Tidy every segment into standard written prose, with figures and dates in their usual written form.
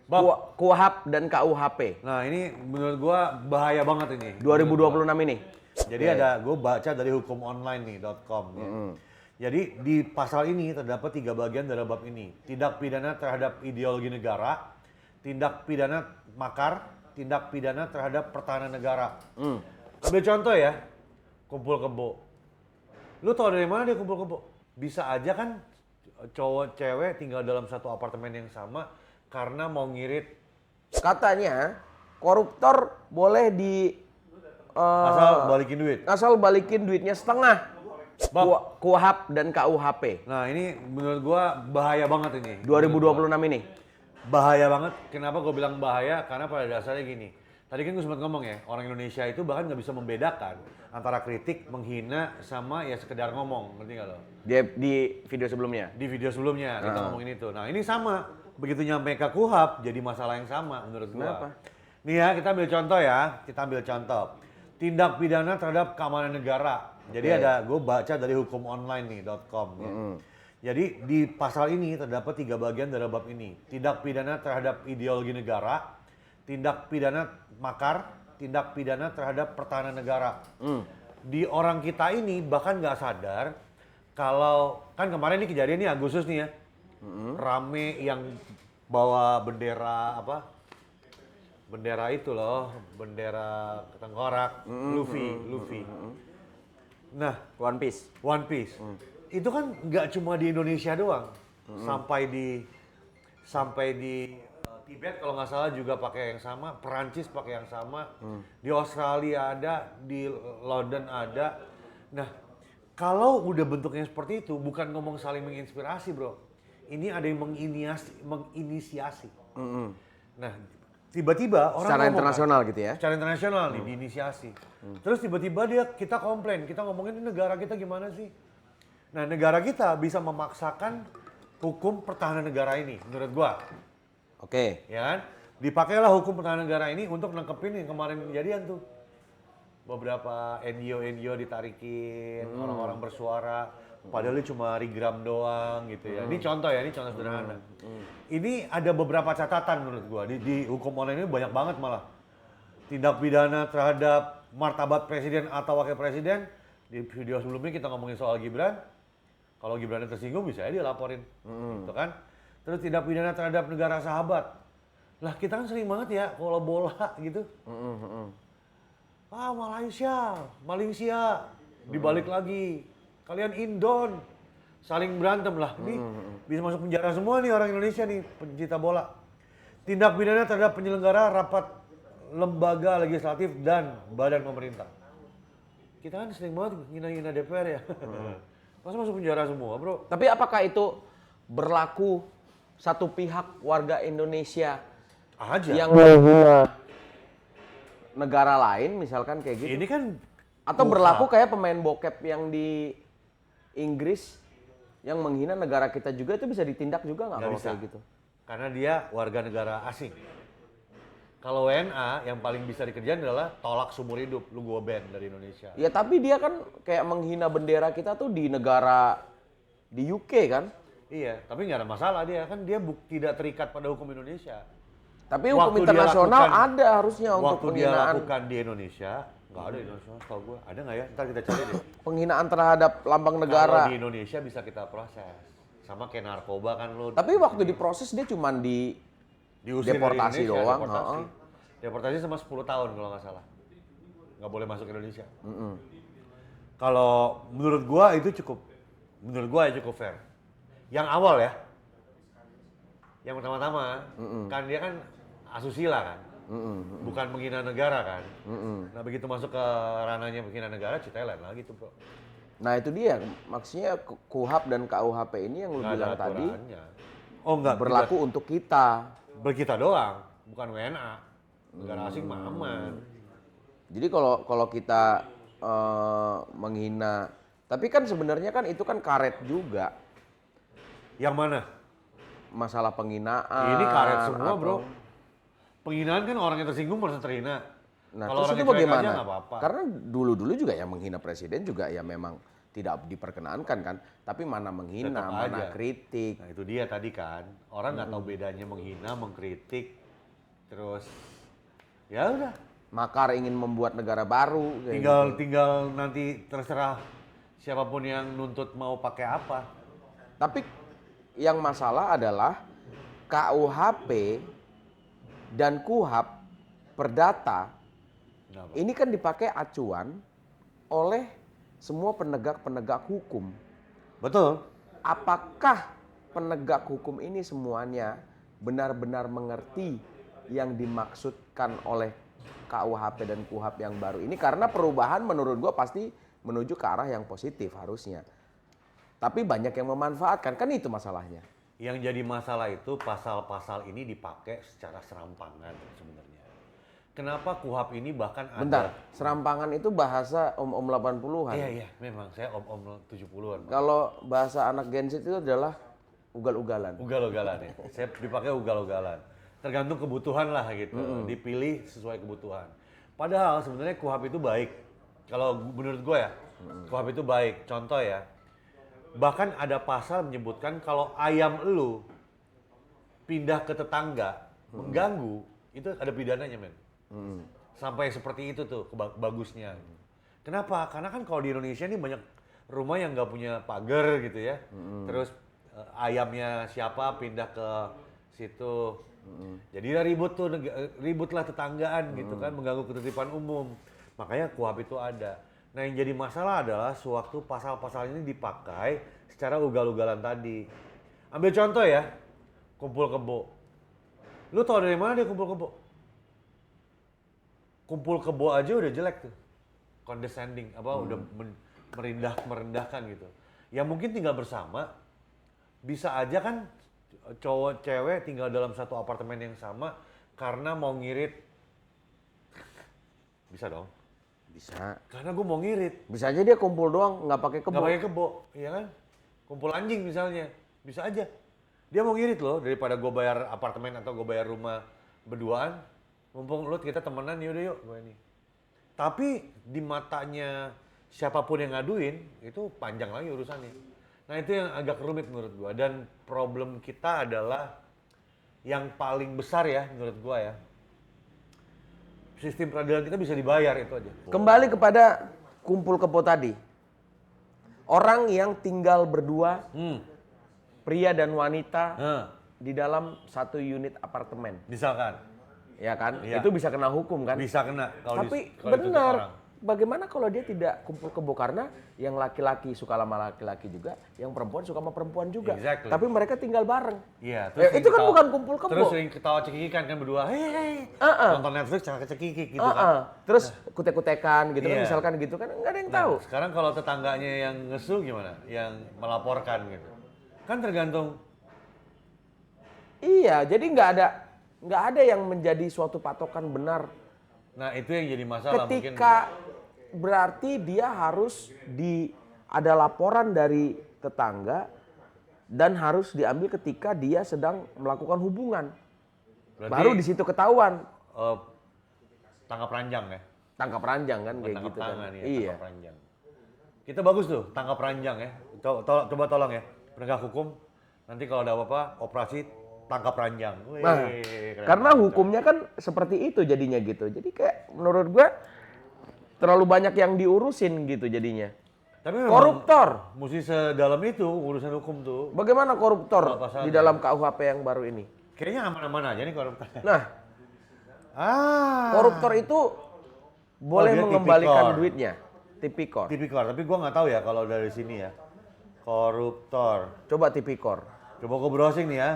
KUHP dan KUHP. Nah ini menurut gua bahaya banget ini. 2026 ini. Jadi ada, gue baca dari hukumonline.com ya. Jadi di pasal ini terdapat 3 bagian dari bab ini. Tindak pidana terhadap ideologi negara, tindak pidana makar, tindak pidana terhadap pertahanan negara. Ambil contoh ya, kumpul kebo. Lu tau dari mana dia kumpul kebo? Bisa aja kan cowok cewek tinggal dalam satu apartemen yang sama karena mau ngirit. Katanya koruptor boleh Asal balikin duit. asal balikin duitnya setengah. KUHP dan KUHP. Nah ini menurut gua bahaya banget ini. 2026 ini. Bahaya banget. Kenapa gue bilang bahaya? Karena pada dasarnya gini. Tadi kan gue sempat ngomong ya, orang Indonesia itu bahkan nggak bisa membedakan antara kritik, menghina, sama ya sekedar ngomong. Ngerti nggak lo? Di video sebelumnya. Di video sebelumnya kita ngomongin itu. Nah ini sama. Begitu nyampe ke KUHP jadi masalah yang sama menurut gua. Kenapa? Nih ya kita ambil contoh ya. Kita ambil contoh. Tindak pidana terhadap keamanan negara. Jadi ada, gue baca dari hukumonline.com ya. Jadi di pasal ini terdapat 3 bagian dari bab ini. Tindak pidana terhadap ideologi negara, tindak pidana makar, tindak pidana terhadap pertahanan negara. Di orang kita ini bahkan nggak sadar kalau, kan kemarin ini kejadian nih Agustus nih ya. Rame yang bawa bendera apa? Bendera itu loh, bendera tengkorak, Luffy. Nah, One Piece. One Piece. Itu kan nggak cuma di Indonesia doang. Sampai di Tibet kalau nggak salah juga pakai yang sama, Perancis pakai yang sama, di Australia ada, di London ada. Nah, kalau udah bentuknya seperti itu, bukan ngomong saling menginspirasi, bro. Ini ada yang menginisiasi. Nah, tiba-tiba orang Secara ngomong internasional kan, gitu ya? secara internasional nih diinisiasi. Terus tiba-tiba kita komplain, kita ngomongin negara kita gimana sih? Nah, negara kita bisa memaksakan hukum pertahanan negara ini, menurut gua. Oke. Ya kan? Dipakailah hukum pertahanan negara ini untuk nangkepin yang kemarin kejadian tuh. Beberapa NGO ditarikin, orang-orang bersuara, padahal ini cuma rigram doang gitu ya. Ini contoh ya, ini contoh sederhana. Ini ada beberapa catatan menurut gua, di hukum online ini banyak banget malah. Tindak pidana terhadap martabat presiden atau wakil presiden, di video sebelumnya kita ngomongin soal Gibran. Kalau Gibran tersinggung bisa aja dia laporin, gitu kan. Terus tindak pidana terhadap negara sahabat. Lah kita kan sering banget ya kalau bola gitu. Malaysia, dibalik lagi. Kalian Indon, saling berantem lah. Ini bisa masuk penjara semua nih orang Indonesia nih, pencinta bola. Tindak pidana terhadap penyelenggara rapat lembaga legislatif dan badan pemerintah. Kita kan sering banget ngina-ngina DPR ya. Masa masuk penjara semua, bro? Tapi apakah itu berlaku satu pihak warga Indonesia Aja. yang menghina negara lain misalkan kayak gitu? Ini kan Atau berlaku kayak pemain bokep yang di Inggris yang menghina negara kita juga itu bisa ditindak juga nggak kalau bisa. kayak gitu? Karena dia warga negara asing. Kalau WNA yang paling bisa dikerjain adalah tolak seumur hidup, lu gua ban dari Indonesia. Ya tapi dia kan kayak menghina bendera kita tuh di negara di UK kan? Iya, tapi nggak ada masalah dia kan dia tidak terikat pada hukum Indonesia. Tapi hukum Waktu dia internasional lakukan- ada harusnya untuk Waktu dia penghinaan. lakukan di Indonesia, nggak ada di Indonesia, setahu gua. Ada nggak ya? Ntar kita cari deh. Penghinaan terhadap lambang Kalau negara. di Indonesia bisa kita proses. Sama kayak narkoba kan lu. Tapi waktu diproses dia cuman diusir dari deportasi Indonesia, doang, Deportasi. Deportasi sama 10 tahun kalau nggak salah. Nggak boleh masuk Indonesia. Kalau menurut gua itu cukup. Menurut gua ya cukup fair. Yang awal ya. Yang pertama-tama kan dia kan asusila kan. Bukan menghina negara kan. Nah begitu masuk ke ranahnya menghina negara, ceritanya lain lagi tuh bro. Nah itu dia, maksudnya KUHP dan KUHP ini yang lu Nggak ada bilang tadi aturannya. Oh enggak, berlaku untuk kita. kita doang, bukan WNA. Negara asing mah aman. Jadi kalau kita menghina, tapi kan sebenarnya kan itu kan karet juga Yang mana? masalah penghinaan. Ini karet semua atau- bro. Penghinaan kan orang yang tersinggung merasa terhina. Nah Kalau terus orang itu yang cuek aja bagaimana? nggak apa-apa. Karena dulu-dulu juga yang menghina presiden juga ya memang tidak diperkenankan kan, tapi mana menghina, Tetap mana aja. kritik. Nah itu dia tadi kan, orang nggak tahu bedanya menghina, mengkritik, terus ya udah, Makar ingin membuat negara baru. kayak tinggal gitu. tinggal nanti terserah siapapun yang nuntut mau pakai apa. Tapi yang masalah adalah KUHP dan KUHP Perdata Kenapa? ini kan dipakai acuan oleh semua penegak-penegak hukum. Betul. Apakah penegak hukum ini semuanya benar-benar mengerti yang dimaksudkan oleh KUHP dan KUHP yang baru ini? Karena perubahan menurut gue pasti menuju ke arah yang positif harusnya. Tapi banyak yang memanfaatkan, kan itu masalahnya. Yang jadi masalah itu pasal-pasal ini dipakai secara serampangan sebenarnya. Kenapa KUHP ini bahkan ada... Bentar, serampangan itu bahasa om-om 80-an. Iya, memang saya om-om 70-an. Kalau bahasa anak Gen Z itu adalah ugal-ugalan. Ugal-ugalan ya. Saya dipakai ugal-ugalan. Tergantung kebutuhan lah gitu. Dipilih sesuai kebutuhan. Padahal sebenarnya KUHP itu baik. Kalau menurut gue ya, KUHP itu baik. Contoh ya, bahkan ada pasal menyebutkan kalau ayam lu pindah ke tetangga, mengganggu, itu ada pidananya men. Sampai seperti itu tuh bagusnya. Kenapa? Karena kan kalau di Indonesia ini banyak rumah yang nggak punya pagar gitu ya. Terus ayamnya siapa pindah ke situ. Jadi ribut tuh, ributlah tetanggaan gitu kan, mengganggu ketertiban umum. Makanya KUHP itu ada. Nah yang jadi masalah adalah sewaktu pasal-pasal ini dipakai secara ugal-ugalan tadi. Ambil contoh ya, kumpul kebo. Lu tau dari mana dia kumpul kebo? Kumpul kebo aja udah jelek tuh, condescending, udah merendahkan gitu. Ya mungkin tinggal bersama, bisa aja kan cowok cewek tinggal dalam satu apartemen yang sama karena mau ngirit, bisa dong. Bisa. Karena gue mau ngirit, Bisa aja dia kumpul doang, nggak pakai kebo. nggak pakai kebo, iya kan? Kumpul anjing misalnya, bisa aja. Dia mau ngirit loh, daripada gue bayar apartemen atau gue bayar rumah berduaan. Mumpung lu kita temenan yaudah yuk gue ini. Tapi di matanya siapapun yang ngaduin itu panjang lagi urusannya. Nah itu yang agak rumit menurut gue. Dan problem kita adalah yang paling besar ya menurut gue ya. Sistem peradilan kita bisa dibayar itu aja. Kembali kepada kumpul kebo tadi. Orang yang tinggal berdua, pria dan wanita di dalam satu unit apartemen. Misalkan. Ya kan? Iya. Itu bisa kena hukum kan? Bisa kena kalau Tapi kalau ditutup orang. benar, bagaimana kalau dia tidak kumpul kebo? Karena yang laki-laki suka sama laki-laki juga, yang perempuan suka sama perempuan juga. Exactly. Tapi mereka tinggal bareng. Iya, Itu kan bukan kumpul kebo. Terus sering ketawa cekikikan kan berdua. Hei, nonton Netflix jangan cekikik gitu kan. Terus kutek-kutekan gitu kan, Iya. misalkan gitu kan, nggak ada yang tahu. Sekarang kalau tetangganya yang ngesu gimana? Yang melaporkan gitu. Kan tergantung. Iya, jadi nggak ada yang menjadi suatu patokan benar. Nah itu yang jadi masalah Ketika berarti dia harus ada laporan dari tetangga dan harus diambil ketika dia sedang melakukan hubungan. Berarti, Baru di situ ketahuan. Tangkap ranjang ya? Tangkap ranjang kan kayak Tangkap gitu tangan kan. ya, Iya. tangkap ranjang. Kita bagus tuh, tangkap ranjang ya. Coba tolong ya, penegak hukum. Nanti kalau ada apa-apa, operasi tangkap ranjang. Wih, Nah, keren. karena hukumnya kan seperti itu jadinya gitu. Jadi kayak menurut gua terlalu banyak yang diurusin gitu jadinya. Tapi memang Koruptor. mesti sedalam itu urusan hukum tuh. Bagaimana koruptor Pasalnya. di dalam KUHP yang baru ini? Kayaknya aman-aman aja nih koruptor. Nah, koruptor itu boleh dia mengembalikan tipikor. duitnya. Tipikor. Tipikor, tapi gua nggak tahu ya kalau dari sini ya. Koruptor. Coba tipikor. Coba gua browsing nih ya.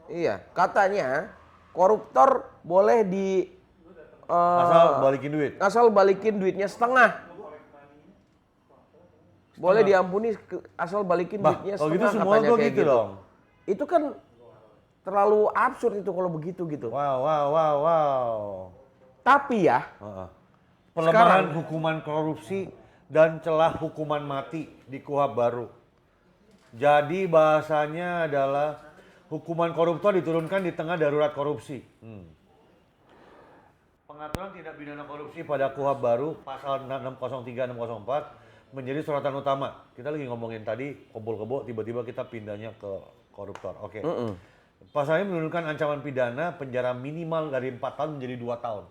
Iya, katanya koruptor boleh Asal balikin duit. asal balikin duitnya setengah. Boleh diampuni asal balikin duitnya Kalau gitu setengah semua katanya gua kayak gitu dong. Itu kan terlalu absurd itu kalau begitu gitu. Wow. Tapi ya, Pelemahan hukuman korupsi dan celah hukuman mati di KUHP baru. Jadi bahasanya adalah hukuman koruptor diturunkan di tengah darurat korupsi. Pengaturan tindak pidana korupsi pada KUHP baru pasal 603 604 menjadi sorotan utama. Kita lagi ngomongin tadi kumpul kebo, tiba-tiba kita pindahnya ke koruptor. Oke. Pasal ini menurunkan ancaman pidana penjara minimal dari 4 tahun menjadi 2 tahun.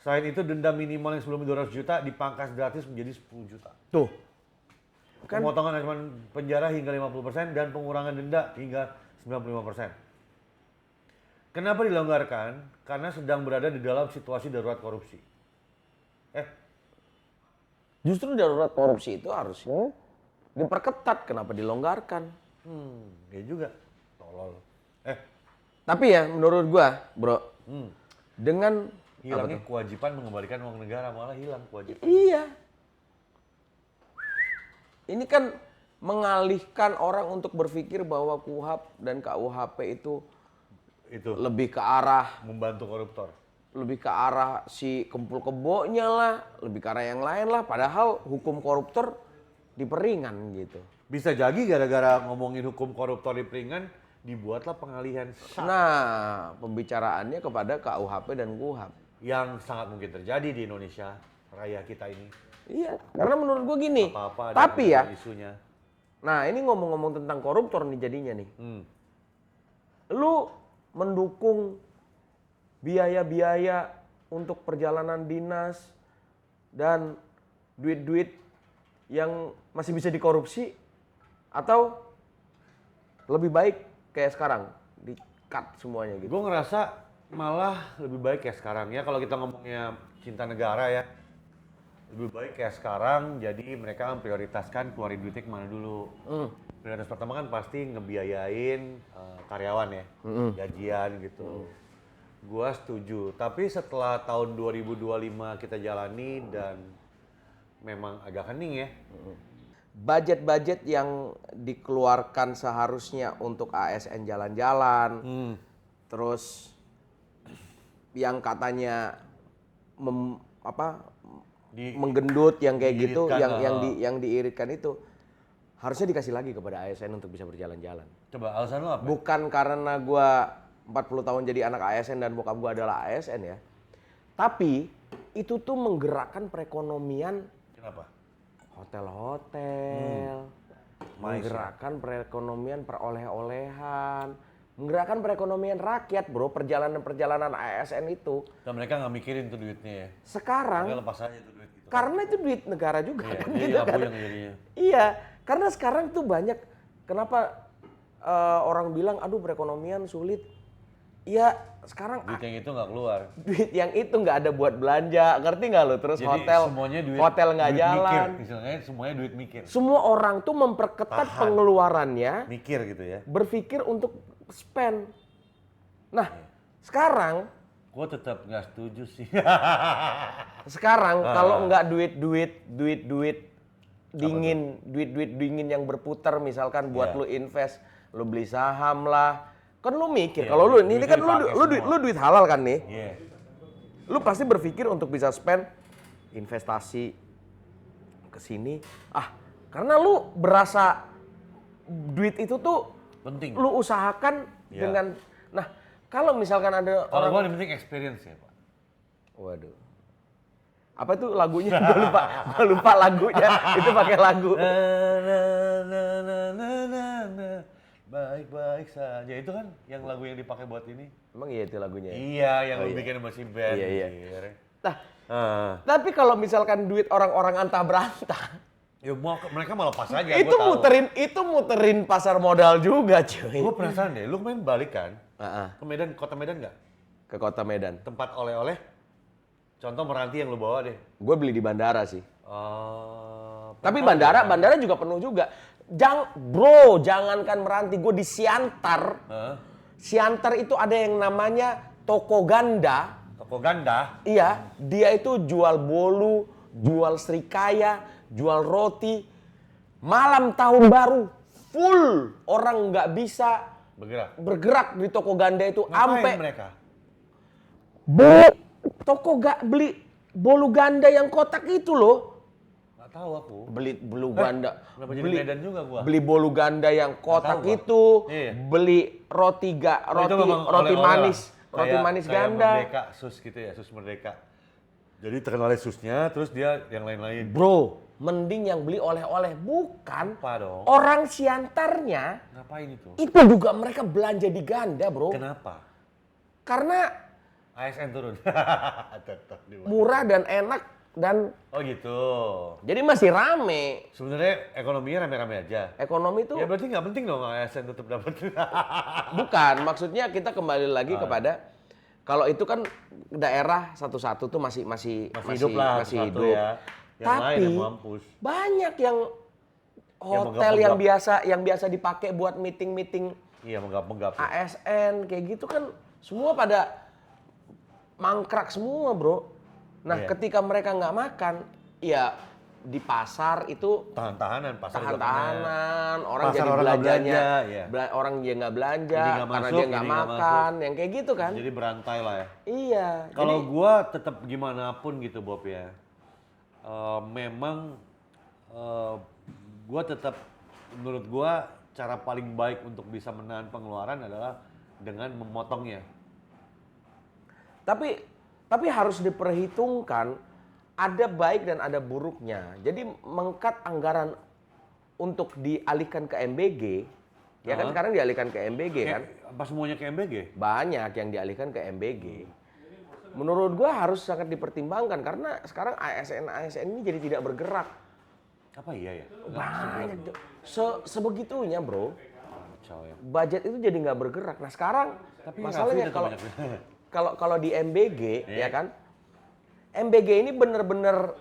Selain itu denda minimal yang sebelumnya 200 juta dipangkas gratis menjadi 10 juta. Tuh. Kan Pemotongan ancaman penjara hingga 50% dan pengurangan denda hingga 95%. Kenapa dilonggarkan? Karena sedang berada di dalam situasi darurat korupsi. justru darurat korupsi itu harusnya diperketat, kenapa dilonggarkan? Ya juga. Tolol. Tapi ya menurut gua, Bro, dengan Hilangnya kewajiban mengembalikan uang negara, malah hilang kewajiban. iya. Ini kan mengalihkan orang untuk berpikir bahwa KUHP dan KUHP itu Itu lebih ke arah membantu koruptor. si kempul kebonya lah, lebih ke arah yang lain lah. Padahal hukum koruptor diperingan gitu. Bisa jadi gara-gara ngomongin hukum koruptor diperingan, dibuatlah pengalihan SAP Nah, pembicaraannya kepada KUHP dan KUHP. yang sangat mungkin terjadi di Indonesia raya kita ini. Iya, karena menurut gua gini. Apa-apa ada Tapi ya, isunya. nah ini ngomong-ngomong tentang koruptor nih jadinya nih. Lu mendukung biaya-biaya untuk perjalanan dinas dan duit-duit yang masih bisa dikorupsi, atau lebih baik kayak sekarang di-cut semuanya gitu? Gue ngerasa malah lebih baik kayak sekarang ya, kalau kita ngomongnya cinta negara ya. Lebih baik kayak sekarang, jadi mereka memprioritaskan keluarin duitnya kemana dulu. Prioritas pertama kan pasti ngebiayain karyawan ya, gajian gitu. Gua setuju, tapi setelah tahun 2025 kita jalani dan memang agak hening ya. Budget-budget yang dikeluarkan seharusnya untuk ASN jalan-jalan, terus yang katanya menggendut yang kayak gitu, yang diiritkan itu harusnya dikasih lagi kepada ASN untuk bisa berjalan-jalan. Coba alasan lu apa? Bukan karena gua 40 tahun jadi anak ASN dan bokap gua adalah ASN ya. Tapi itu tuh menggerakkan perekonomian. Kenapa? Hotel-hotel, menggerakkan perekonomian peroleh-olehan, menggerakkan perekonomian rakyat, Bro, perjalanan-perjalanan ASN itu. Dan mereka nggak mikirin tuh duitnya ya. Sekarang Mereka lepas aja tuh duit gitu. karena itu duit negara juga Iya, kan jadi gitu kan. yang jadinya. Iya, karena sekarang tuh banyak kenapa orang bilang aduh perekonomian sulit. Iya, sekarang Duit yang itu nggak keluar. duit yang itu nggak ada buat belanja, ngerti nggak lo? Terus Jadi semuanya hotel nggak duit jalan. Mikir. Misalnya semuanya duit mikir. Semua orang tuh memperketat pengeluarannya, Mikir gitu ya. berpikir untuk spend. Nah, sekarang Gue tetap nggak setuju sih. kalau nggak duit dingin yang berputar, misalkan buat lu invest, lu beli saham lah. Kan lu mikir, kalau lu ini kan lu duit halal kan nih. Iya. Lu pasti berpikir untuk bisa spend investasi ke sini. Karena lu berasa duit itu tuh Penting. lu usahakan Iya. dengan. Nah, kalau misalkan ada Kalau orang, gue yang penting experience ya Pak. waduh, apa itu lagunya? Gua lupa lagunya. Itu pakai lagu. Baik-baik saja. Itu kan yang lagu yang dipakai buat ini. Emang iya itu lagunya? Iya, yang lu bikin sama si band. Iya. Iya. Nah, tapi kalau misalkan duit orang-orang antah berantah, Ya mereka malah pas aja. itu muterin pasar modal juga, cuy. Gue penasaran deh, lu main balik kan? Heeh. Ke Medan, kota Medan nggak? Ke kota Medan. Tempat oleh-oleh? Contoh meranti yang lu bawa deh. Gue beli di bandara sih. Tapi Pernah bandara juga penuh juga. Bro, jangankan meranti, gue di Siantar. Siantar itu ada yang namanya toko ganda. Toko ganda? Iya, dia itu jual bolu, jual serikaya, jual roti. Malam tahun baru, full. Orang nggak bisa bergerak di toko ganda itu. Ngapain mereka? Beli bolu ganda yang kotak itu loh. Nggak tahu aku. Beli bolu ganda. Kenapa jadi Medan juga gua? Beli bolu ganda yang kotak tahu, itu. Iya. Beli roti Itu memang roti oleh-oleh manis. lah. Roti manis kayak ganda. Merdeka, sus gitu ya, sus Merdeka. Jadi terkenal Yesusnya, terus dia yang lain-lain. Bro, mending yang beli oleh-oleh. Bukan. Apa dong? Orang Siantarnya, Ngapain itu? itu juga mereka belanja di ganda, bro. Kenapa? Karena ASN turun. Tetap di mana? murah dan enak dan Oh gitu. jadi masih rame. Sebenarnya ekonominya rame-rame aja. Ekonomi itu Ya berarti nggak penting dong ASN tetap dapat. bukan. Maksudnya kita kembali lagi kepada kalau itu kan daerah satu-satu tuh masih hidup lah, masih satu-satu hidup. ya. Yang Tapi lain yang mampus. banyak yang hotel menggap-menggap. yang biasa dipakai buat meeting-meeting Iya menggap-menggap. ASN kayak gitu kan semua pada mangkrak semua, bro. Nah, Iya. ketika mereka nggak makan, ya di pasar itu Tahan-tahanan, pasar juga kena. tahan-tahanan, orang Pasar jadi orang nggak belanjanya, belanja, iya. orang dia nggak belanja Ini nggak karena masuk, dia nggak ini nggak makan, yang kayak gitu kan? Jadi berantai lah ya. Iya. Kalau jadi- gua tetap gimana pun gitu Bob ya. Memang gua tetap menurut gua cara paling baik untuk bisa menahan pengeluaran adalah dengan memotongnya. tapi harus diperhitungkan ada baik dan ada buruknya. Jadi mengkat anggaran untuk dialihkan ke MBG, ya kan sekarang dialihkan ke MBG kan? Apa semuanya ke MBG? Banyak yang dialihkan ke MBG. Menurut gua harus sangat dipertimbangkan karena sekarang ASN ini jadi tidak bergerak. Apa iya ya? Banyak. Sebegitunya, bro. Kacau ya. Budget itu jadi nggak bergerak. Nah sekarang Tapi masalahnya Raffi tetap kalau banyak. kalau di MBG ya kan, MBG ini benar-benar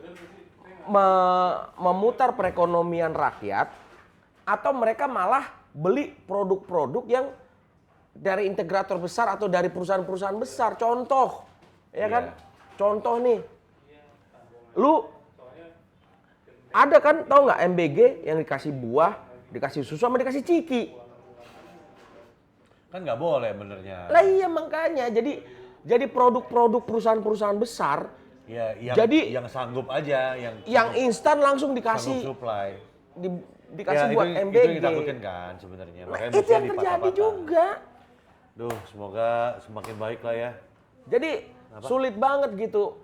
memutar perekonomian rakyat atau mereka malah beli produk-produk yang dari integrator besar atau dari perusahaan-perusahaan besar. Contoh, ya kan? Contoh nih, lu ada kan tahu nggak MBG yang dikasih buah, dikasih susu sama dikasih ciki. Kan nggak boleh benernya. Lah iya makanya jadi produk-produk perusahaan-perusahaan besar Ya, yang sanggup aja, yang instan langsung sanggup dikasih supply. dikasih Ya, buat itu MBG. yang ditakutkan kan sebenarnya. Nah, Makanya itu mestinya yang terjadi dipatah-patah. juga. Duh, semoga semakin baik lah ya. Jadi sulit banget gitu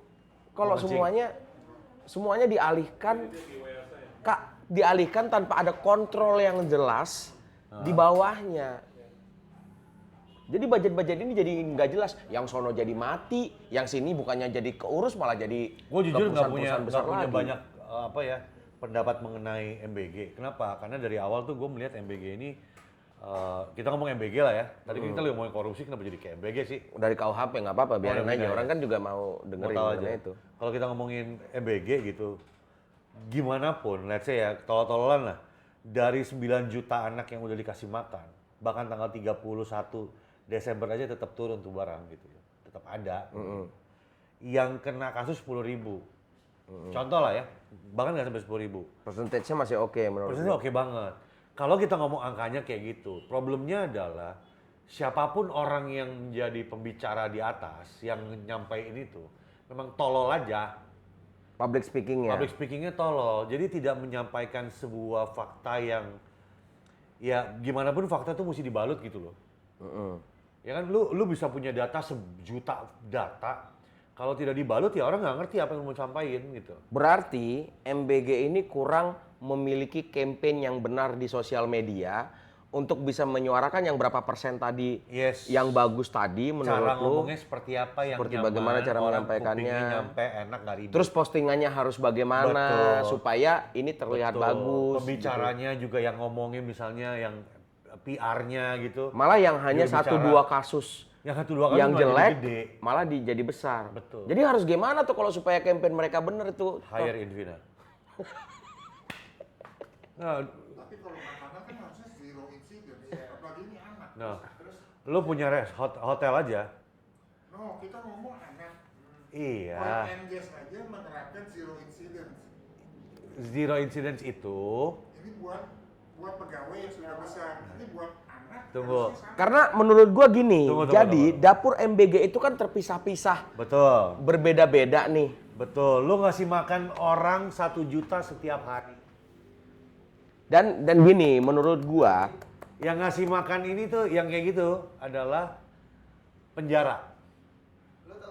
kalau Mancing. semuanya dialihkan tanpa ada kontrol yang jelas di bawahnya. Jadi budget-budget ini jadi nggak jelas. Yang sono jadi mati, yang sini bukannya jadi keurus malah jadi Gue ke jujur nggak perusahaan-perusahaan besar punya lagi. banyak pendapat mengenai MBG. Kenapa? Karena dari awal tuh gue melihat MBG ini kita ngomong MBG lah ya. Tadi kan kita lagi ngomongin korupsi, kenapa jadi kayak MBG sih? Dari KUHP nggak apa-apa, biarin yang aja. beda ya. Orang kan juga mau Mau dengerin tahu aja. mengenai itu. Kalau kita ngomongin MBG gitu, gimana pun, let's say ya, tolol-tololan lah. Dari 9 juta anak yang udah dikasih makan, bahkan tanggal 31 Desember aja tetap turun tuh barang gitu. Tetap ada. Yang kena kasus 10.000. Contoh lah ya, bahkan nggak sampai 10.000. Persentasenya masih oke menurut Persennya oke banget. Kalau kita ngomong angkanya kayak gitu, problemnya adalah siapapun orang yang menjadi pembicara di atas, yang nyampein itu, memang tolol aja. public speaking ya. Public speakingnya tolol, jadi tidak menyampaikan sebuah fakta yang, ya gimana pun fakta tuh mesti dibalut gitu loh. Ya kan, lu bisa punya data 1.000.000 data, kalau tidak dibalut ya orang nggak ngerti apa yang mau sampaikan gitu. Berarti MBG ini kurang memiliki campaign yang benar di sosial media untuk bisa menyuarakan yang berapa persen tadi Yes. yang bagus tadi Cara menurut lu. ngomongnya seperti apa yang seperti nyaman, bagaimana cara orang menyampaikannya. kupingnya nyampe enak nggak ribet. Terus postingannya harus bagaimana Betul. supaya ini terlihat Betul. bagus. Pembicaranya juga yang ngomongin misalnya yang PR-nya gitu. gitu. Malah yang hanya Juru satu bicara. dua kasus Yang satu dua kali yang malah jadi jelek gede. malah jadi besar. Betul. Jadi harus gimana tuh kalau supaya campaign mereka bener itu? Hire Invina. Nah, Tapi kalau makanan kan harusnya zero incident, apalagi ini anak. nah, lu punya hotel aja. No, kita ngomong anak. Iya. Kalau MGS aja menerapkan zero incident. Zero incidents itu, Ini buat pegawai yang sudah besar. Ini buat anak. Tunggu. harusnya sama. Karena menurut gua gini, Tunggu. jadi dapur MBG itu kan terpisah-pisah, betul. berbeda-beda nih. Betul. Lu ngasih makan orang 1 juta setiap hari. Dan gini, menurut gua Yang ngasih makan ini tuh, yang kayak gitu adalah penjara.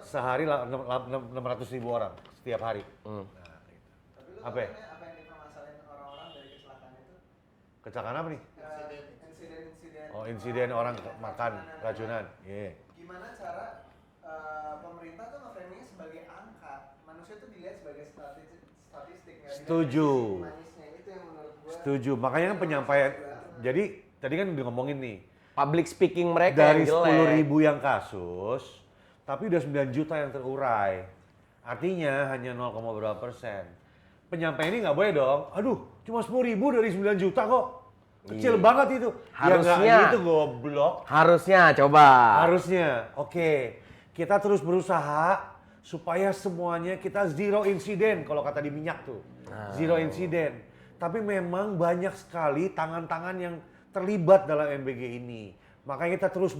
Sehari 600.000 orang setiap hari. Nah, gitu. Tapi lu Apa ya? apa yang dipermasalahin orang-orang dari kecelakaan itu? Kecelakaan apa nih? Insiden-insiden. Oh, insiden orang makan racunan. Iya. Gimana cara pemerintah tuh nge-framing-nya sebagai angka? Manusia tuh dilihat sebagai statistik nggak dilihat Setuju. dari sisi manisnya. Itu yang menurut gua. Setuju. Makanya kan penyampaian. Jadi tadi kan udah ngomongin nih. Public speaking mereka Dari yang jelek. 10.000 yang kasus, tapi udah 9 juta yang terurai. Artinya hanya 0, berapa persen. Penyampaian ini nggak boleh dong. Aduh, cuma 10.000 dari 9 juta kok. Kecil Iya. banget itu. Harusnya. Ya nggak gitu goblok. Harusnya coba. Harusnya. Oke. Kita terus berusaha supaya semuanya kita zero insiden kalau kata di minyak tuh. Zero insiden. Tapi memang banyak sekali tangan-tangan yang terlibat dalam MBG ini. Makanya kita terus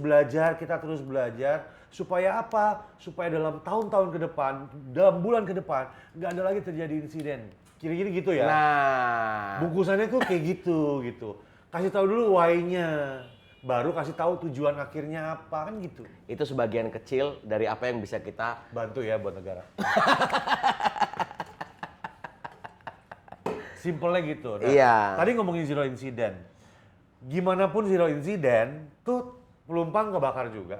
belajar supaya apa? Supaya dalam tahun-tahun ke depan, dalam bulan ke depan, nggak ada lagi terjadi insiden. Kira-kira gitu ya. Nah, Bungkusannya tuh kayak gitu. Kasih tahu dulu why-nya, baru kasih tahu tujuan akhirnya apa, kan gitu. itu sebagian kecil dari apa yang bisa kita Bantu ya buat negara. Simpelnya gitu. Nah, Iya. Tadi ngomongin zero incident. Gimana pun zero incident, tuh pelumpang kebakar juga.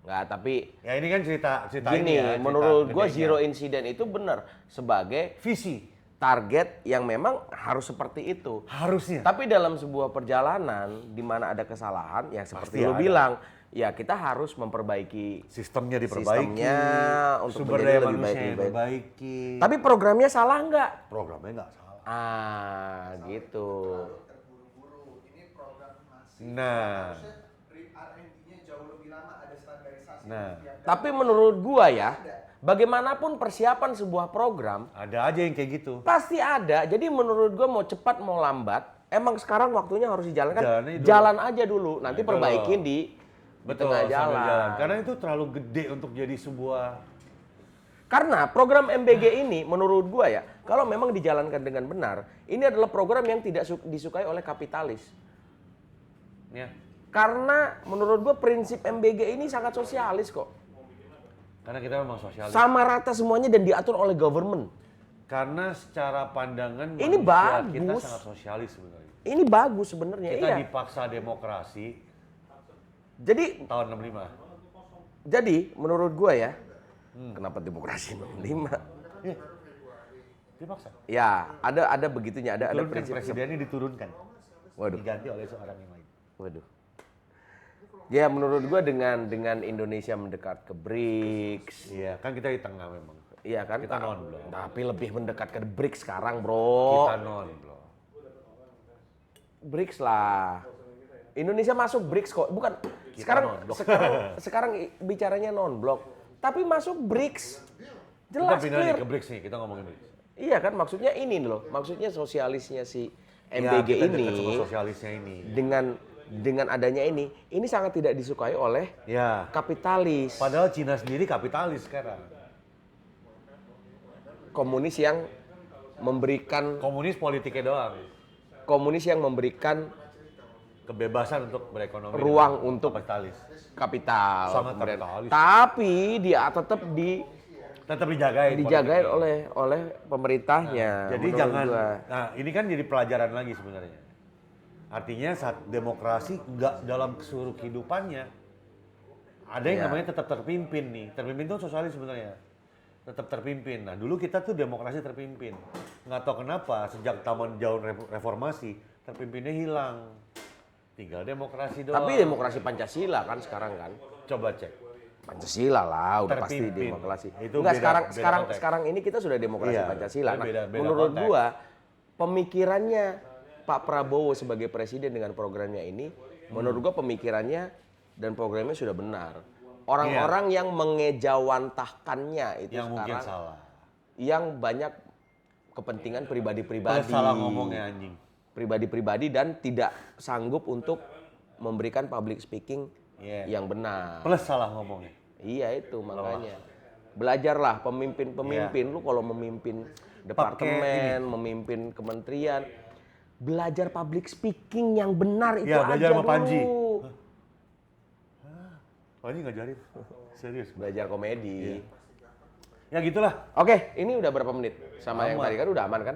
nggak, tapi Ya ini kan cerita gini, ini ya. cerita menurut gua gedenya. zero incident itu benar sebagai Visi. target yang memang harus seperti itu. Harusnya. Tapi dalam sebuah perjalanan di mana ada kesalahan, ya seperti Pasti lo ada. bilang, ya kita harus memperbaiki Sistemnya diperbaiki. sistemnya untuk sumber menjadi daya lebih baik, manusia lebih baik. diperbaiki. Tapi programnya salah nggak? Programnya nggak salah. Gitu. Terburu-buru. Ini program masih. Nah. Harusnya R&D-nya jauh lebih lama, ada standarisasi. Nah. tiap Tapi menurut gua ya, bagaimanapun persiapan sebuah program Ada aja yang kayak gitu. pasti ada. Jadi menurut gua mau cepat mau lambat, emang sekarang waktunya harus dijalankan. Jalannya dulu. Jalan aja dulu, nanti Nah, itu perbaikin loh. di Betul, tengah sambil jalan. Karena itu terlalu gede untuk jadi sebuah. Karena program MBG ini menurut gua ya, kalau memang dijalankan dengan benar, ini adalah program yang tidak disukai oleh kapitalis. Ya. Karena menurut gua prinsip MBG ini sangat sosialis kok. Karena kita memang sosialis. Sama rata semuanya dan diatur oleh government. Karena secara pandangan Ini manusia, kita bagus. sangat sosialis sebenarnya. Ini bagus sebenarnya, Kita iya. dipaksa demokrasi Jadi tahun 65. menurut gua ya, kenapa demokrasi 65? Iya. Dipaksa. Ya, ada begitunya, ada Turunkan prinsip. presidennya diturunkan. Waduh. Diganti oleh seorang yang lain. Waduh. Ya menurut gua dengan Indonesia mendekat ke BRICS, Iya, kan kita di tengah memang. iya kan? Kita non-blok. Tapi lebih mendekat ke BRICS sekarang, bro. Kita non-blok. BRICS lah. Indonesia masuk BRICS kok, bukan. non-blok. Sekarang bicaranya non-blok, tapi masuk BRICS. Kita Jelas pindah nih clear. ke BRICS nih, kita ngomongin BRICS. Iya kan, maksudnya ini loh, maksudnya sosialisnya si Ya, MBG kita dekat ini sama sosialisnya ini. dengan adanya ini sangat tidak disukai oleh Ya. kapitalis, Padahal Cina sendiri kapitalis sekarang. komunis yang memberikan Komunis yang memberikan kebebasan untuk berekonomi. ruang dengan untuk kapitalis. kapital. Sangat kemudian. kapitalis. Tapi dia tetap Tetap dijagain. dijagain politiknya. oleh pemerintahnya. Jadi menurut jangan, gua. nah ini kan jadi pelajaran lagi sebenarnya. Artinya saat demokrasi nggak dalam seluruh kehidupannya, ada yang Iya. namanya tetap terpimpin nih. Terpimpin itu sosialis sebenarnya. Tetap terpimpin. Nah dulu kita tuh demokrasi terpimpin. Nggak tahu kenapa sejak tahun jauh reformasi, terpimpinnya hilang. Tinggal demokrasi doang. Tapi demokrasi Pancasila kan sekarang kan. Coba cek. Pancasila lah, udah pasti Terpimpin. demokrasi. Itu Enggak, beda konteks. sekarang ini kita sudah demokrasi Iya, Pancasila. tapi Nah, beda menurut konteks. gua pemikirannya Pak Prabowo sebagai presiden dengan programnya ini, menurut gua pemikirannya dan programnya sudah benar. Orang-orang yang mengejawantahkannya itu Yang mungkin sekarang salah. yang banyak kepentingan pribadi-pribadi. Salah ngomongnya anjing. Pribadi-pribadi dan tidak sanggup untuk memberikan public speaking Iya. yang benar. Plus salah ngomongnya. Iya itu makanya. Belajarlah pemimpin-pemimpin. Lu kalau memimpin departemen, memimpin kementerian, belajar public speaking yang benar itu Iya, aja belajar sama dulu. Panji. Panji ngajarin. Serius. Belajar komedi. Ya gitulah. Oke, ini udah berapa menit? Sama yang Aman. tadi kan udah aman kan?